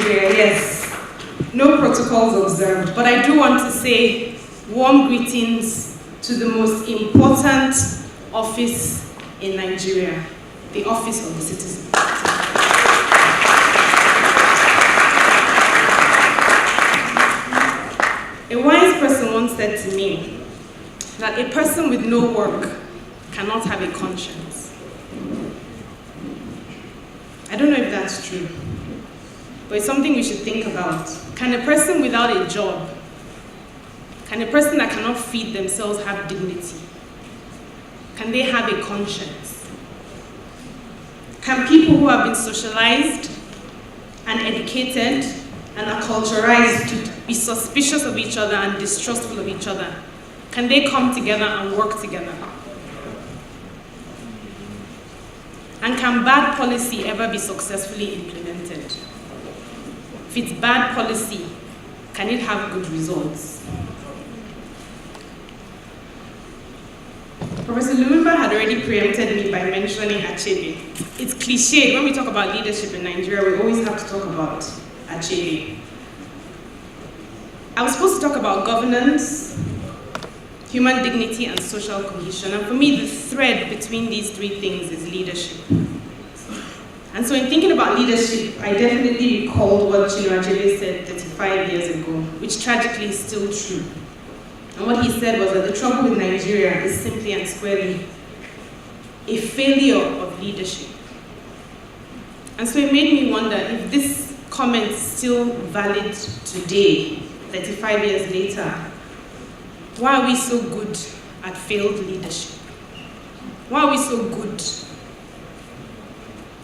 Nigeria, yes. No protocols observed, but I do want to say warm greetings to the most important office in Nigeria, the Office of the Citizen. A wise person once said to me that a person with no work cannot have a conscience. I don't know if that's true, but it's something we should think about. Can a person without a job, can a person that cannot feed themselves have dignity? Can they have a conscience? Can people who have been socialized and educated and are culturalized to be suspicious of each other and distrustful of each other, can they come together and work together? And can bad policy ever be successfully implemented? If it's bad policy, can it have good results? Professor Lumumba had already preempted me by mentioning Achebe. It's cliched, when we talk about leadership in Nigeria, we always have to talk about Achebe. I was supposed to talk about governance, human dignity, and social cohesion. And for me, the thread between these three things is leadership. And so in thinking about leadership, I definitely recalled what Chinua Achebe said 35 years ago, which tragically is still true. And what he said was that the trouble with Nigeria is simply and squarely a failure of leadership. And so it made me wonder if this comment is still valid today, 35 years later. Why are we so good at failed leadership? Why are we so good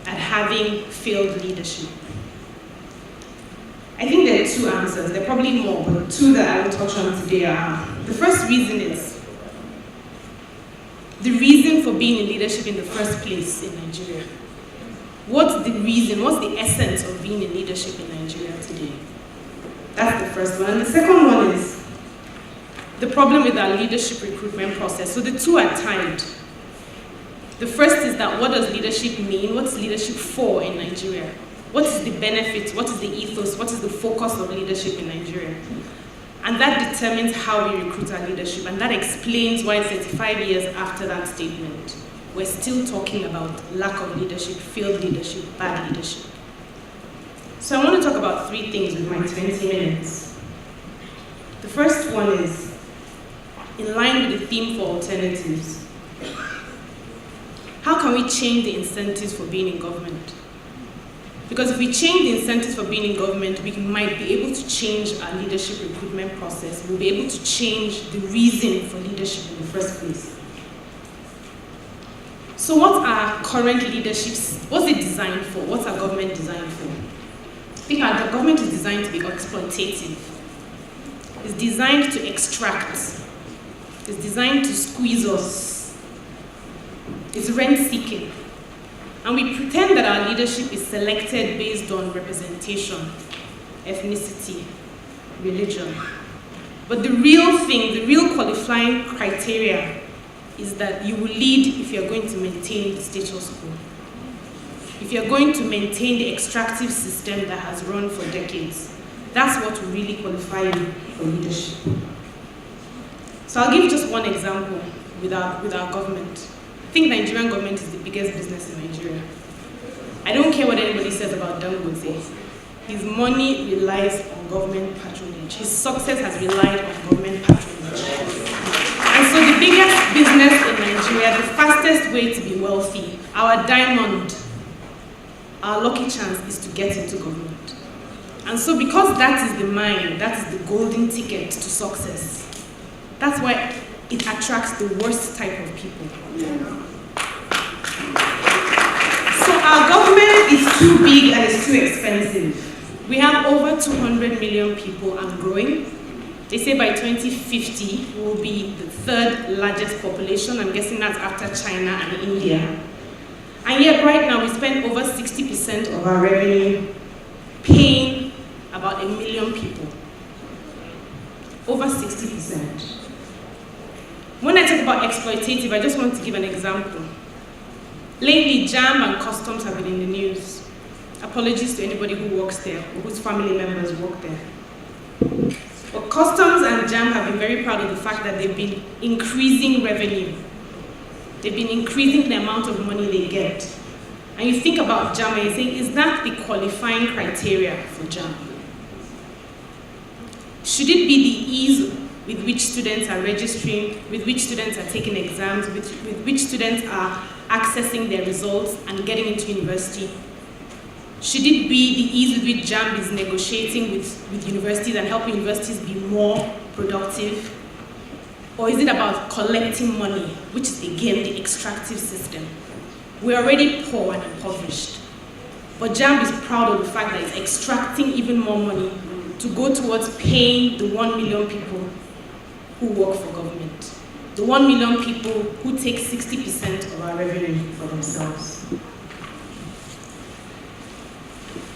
at having failed leadership? I think there are two answers. There are probably more, but two that I will touch on today are, the first reason is the reason for being in leadership in the first place in Nigeria. What's the reason, what's the essence of being in leadership in Nigeria today? That's the first one. And the second one is the problem with our leadership recruitment process. So the two are tied. The first is that what does leadership mean? What's leadership for in Nigeria? What is the benefit? What is the ethos? What is the focus of leadership in Nigeria? And that determines how we recruit our leadership. And that explains why 35 years after that statement, we're still talking about lack of leadership, failed leadership, bad leadership. So I want to talk about three things with my 20 minutes. The first one is in line with the theme for alternatives. How can we change the incentives for being in government? Because if we change the incentives for being in government, we might be able to change our leadership recruitment process. We'll be able to change the reason for leadership in the first place. So what are current leaderships, what's it designed for? What's our government designed for? I think our government is designed to be exploitative. It's designed to extract. It's designed to squeeze us. It's rent-seeking. And we pretend that our leadership is selected based on representation, ethnicity, religion. But the real thing, the real qualifying criteria is that you will lead if you're going to maintain the status quo. If you're going to maintain the extractive system that has run for decades. That's what will really qualify you for leadership. So I'll give just one example with our government. I think Nigerian government is the biggest business in Nigeria. I don't care what anybody says about Dangote. His money relies on government patronage. His success has relied on government patronage. And so the biggest business in Nigeria, the fastest way to be wealthy, our diamond, our lucky chance is to get into government. And so because that is the mine, that is the golden ticket to success, that's why it attracts the worst type of people. So our government is too big and it's too expensive. We have over 200 million people and growing. They say by 2050, we'll be the third largest population. I'm guessing that's after China and India. And yet right now we spend over 60% of our revenue paying about 1 million people. Over 60%. When I talk about exploitative, I just want to give an example. Lately, JAMB and customs have been in the news. Apologies to anybody who works there or whose family members work there. But Customs and JAMB have been very proud of the fact that they've been increasing revenue. They've been increasing the amount of money they get. And you think about JAMB and you think, is that the qualifying criteria for JAMB? Should it be the ease with which students are registering, with which students are taking exams, with which students are accessing their results and getting into university? Should it be the ease with which JAMB is negotiating with universities and helping universities be more productive? Or is it about collecting money, which is again the extractive system? We're already poor and impoverished. But JAMB is proud of the fact that it's extracting even more money to go towards paying the 1 million people who work for government. The 1 million people who take 60% of our revenue for themselves.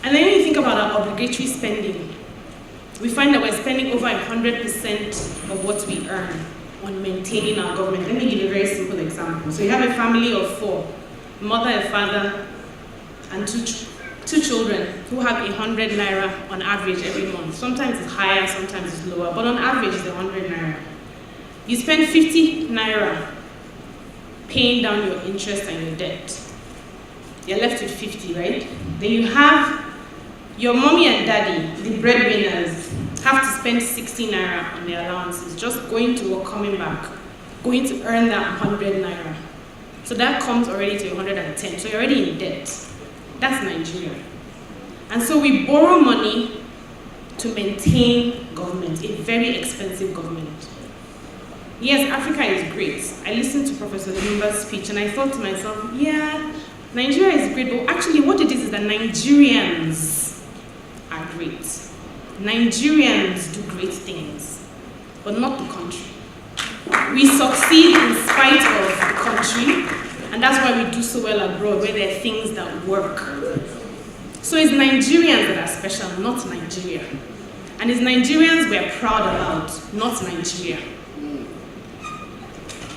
And then when you think about our obligatory spending, we find that we're spending over 100% of what we earn on maintaining our government. Let me give you a very simple example. So you have a family of 4, a mother, a father, and two children who have 100 naira on average every month. Sometimes it's higher, sometimes it's lower, but on average it's 100 naira. You spend 50 naira paying down your interest and your debt. You're left with 50, right? Then you have your mommy and daddy, the breadwinners, have to spend 60 naira on their allowances, just going to work, coming back, going to earn that 100 naira. So that comes already to 110, so you're already in debt. That's Nigeria. And so we borrow money to maintain government, a very expensive government. Yes, Africa is great. I listened to Professor Lumumba's speech and I thought to myself, yeah, Nigeria is great, but actually what it is that Nigerians are great. Nigerians do great things, but not the country. We succeed in spite of the country, and that's why we do so well abroad, where there are things that work. So it's Nigerians that are special, not Nigeria. And it's Nigerians we're proud about, not Nigeria.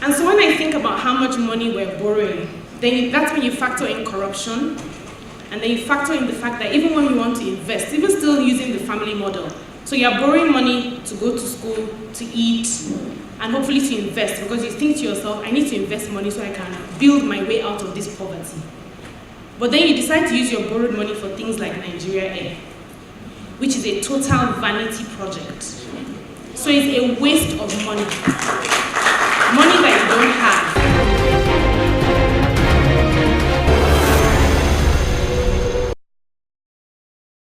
And so when I think about how much money we're borrowing, then that's when you factor in corruption, and then you factor in the fact that even when you want to invest, even still using the family model, so you're borrowing money to go to school, to eat, and hopefully to invest, because you think to yourself, I need to invest money so I can build my way out of this poverty. But then you decide to use your borrowed money for things like Nigeria Air, which is a total vanity project. So it's a waste of money. Money that you don't have.